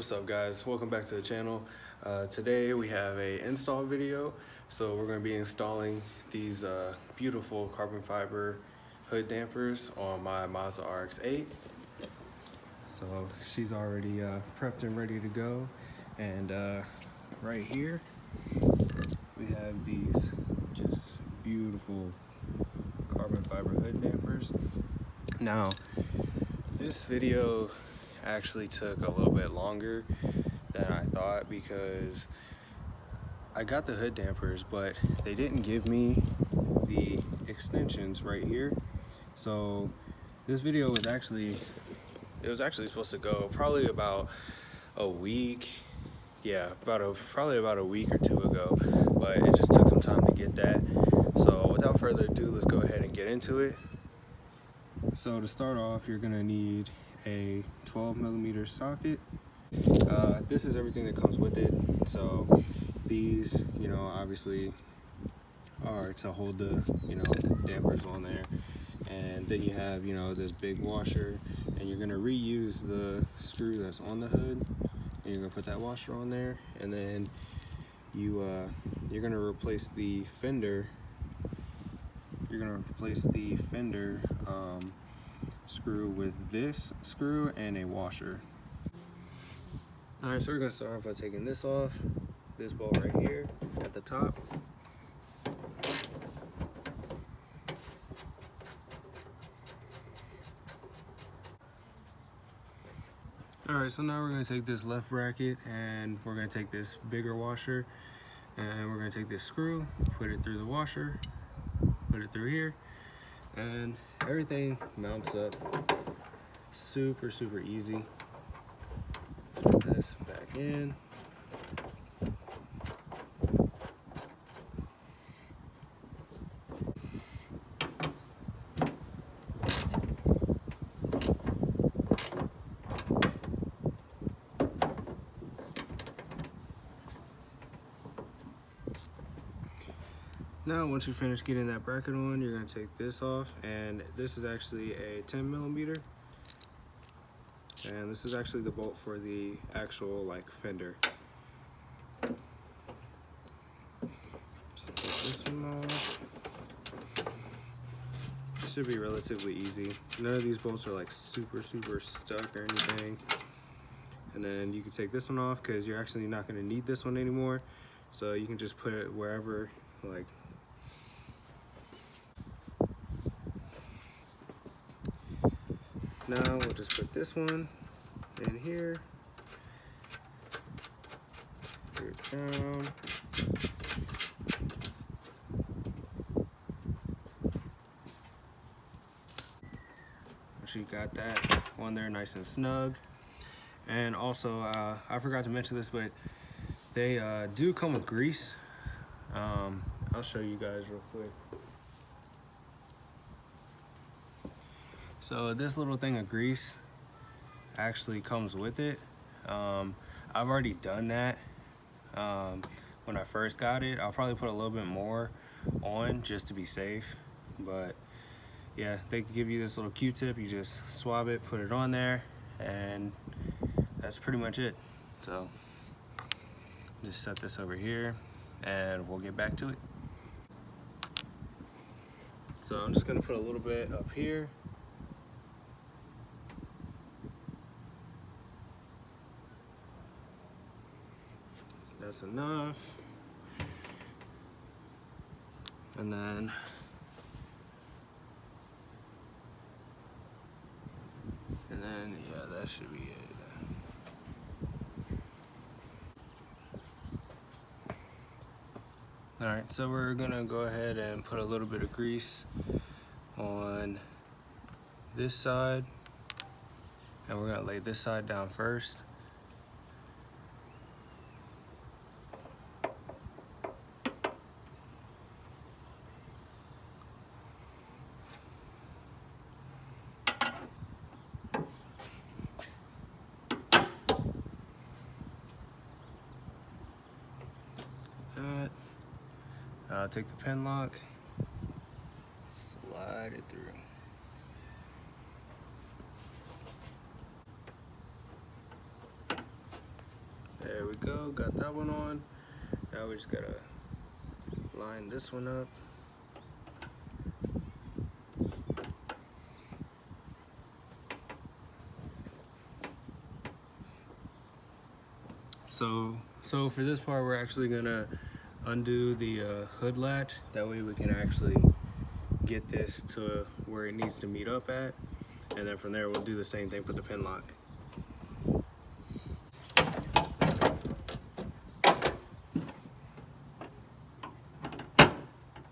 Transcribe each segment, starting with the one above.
What's up, guys? Welcome back to the channel. Today we have a install video. So we're going to be installing these beautiful carbon fiber hood dampers on my Mazda RX8. So she's already prepped and ready to go. And right here we have these just beautiful carbon fiber hood dampers. Now, this video actually took a little bit longer than I thought because I got the hood dampers, but they didn't give me the extensions right here. So this video was actually supposed to go probably about a week. Yeah, probably about a week or two ago, but it just took some time to get that. So without further ado, let's go ahead and get into it. So to start off, you're gonna need a 12mm socket. This is everything that comes with it. So these, obviously are to hold the, dampers on there. And then you have, this big washer, and you're gonna reuse the screw that's on the hood, and you're gonna put that washer on there, and then you're gonna replace the fender. Screw with this screw and a washer. Alright, so we're going to start off by taking this off, this bolt right here at the top. Alright, so now we're going to take this left bracket and we're going to take this bigger washer and we're going to take this screw, put it through the washer, put it through here, and everything mounts up super easy. Put this back in. Now, once you finish getting that bracket on, you're going to take this off, and this is actually a 10mm, and this is actually the bolt for the actual fender. Just take this one off. It should be relatively easy. None of these bolts are super stuck or anything. And then you can take this one off because you're actually not going to need this one anymore, so you can just put it wherever Now we'll just put this one in here, put it down. Once you got that on there nice and snug. And also, I forgot to mention this, but they do come with grease. I'll show you guys real quick. So this little thing of grease actually comes with it. I've already done that when I first got it. I'll probably put a little bit more on just to be safe, but yeah, they can give you this little Q-tip. You just swab it, put it on there, and that's pretty much it. So just set this over here and we'll get back to it. So I'm just gonna put a little bit up here. That's enough. And then yeah, that should be it. Alright, so we're gonna go ahead and put a little bit of grease on this side, And we're gonna lay this side down first. That. I'll take the pin lock, slide it through. There we go, got that one on. Now we just gotta line this one up. So for this part, we're actually gonna undo the hood latch. That way we can actually get this to where it needs to meet up at. And then from there, we'll do the same thing, put the pin lock.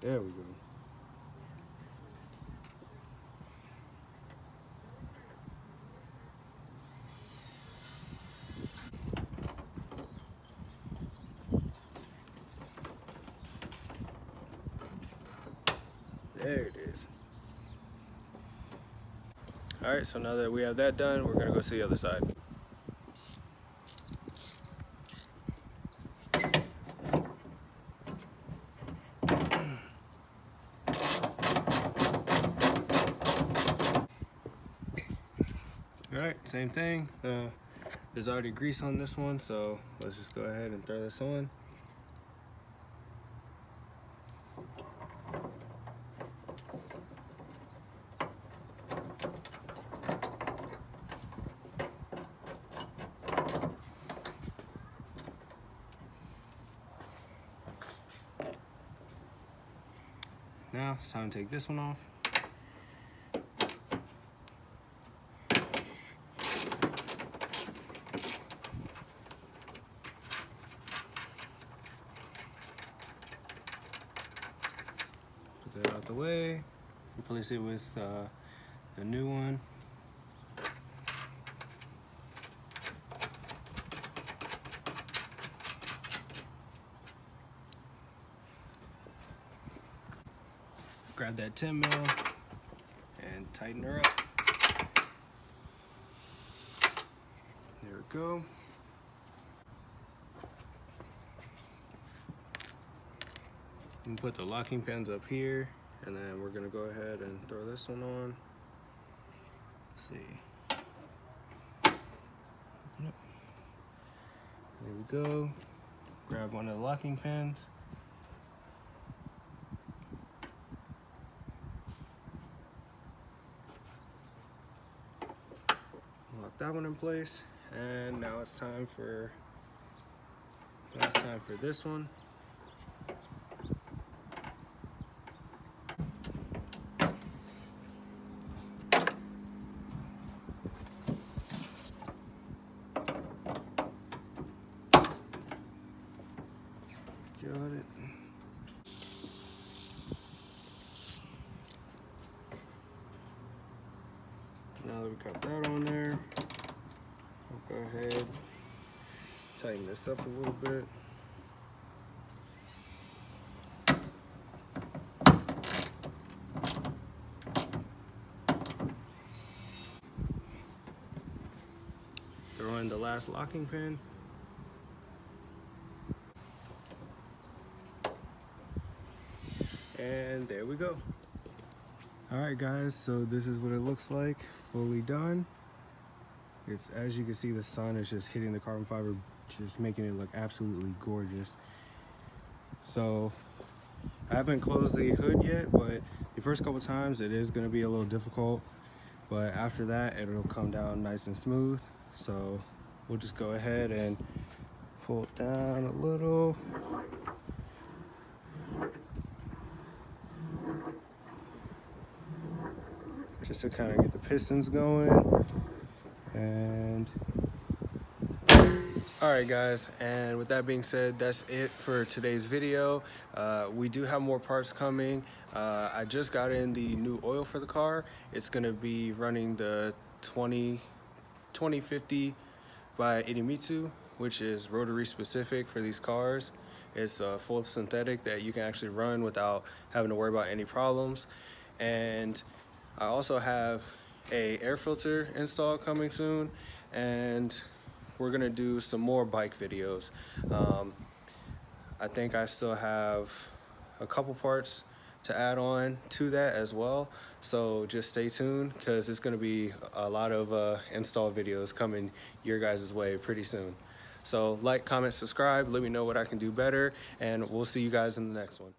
There we go. There it is. All right, so now that we have that done, we're gonna go see the other side. All right, same thing. There's already grease on this one, so let's just go ahead and throw this on. Now it's time to take this one off. Put that out the way. Replace it with the new one. Grab that 10 mil and tighten her up. There we go. And put the locking pins up here, and then we're gonna go ahead and throw this one on. Let's see. Yep. There we go. Grab one of the locking pins. Lock that one in place, and now it's time for this one. Got it. Now that we got that on there, I'll go ahead, tighten this up a little bit. Throw in the last locking pin. And there we go. All right guys, so this is what it looks like, fully done. It's, as you can see, the sun is just hitting the carbon fiber, just making it look absolutely gorgeous. So I haven't closed the hood yet, but the first couple times it is gonna be a little difficult, but after that it'll come down nice and smooth. So we'll just go ahead and pull it down a little. Just to kind of get the pistons going. And all right guys, and with that being said, that's it for today's video. We do have more parts coming. I just got in the new oil for the car. It's gonna be running the 2050 by Idemitsu, which is rotary specific for these cars. It's full synthetic that you can actually run without having to worry about any problems. And I also have a air filter install coming soon, and we're gonna do some more bike videos. I think I still have a couple parts to add on to that as well. So just stay tuned, because it's gonna be a lot of install videos coming your guys' way pretty soon. So like, comment, subscribe, let me know what I can do better, and we'll see you guys in the next one.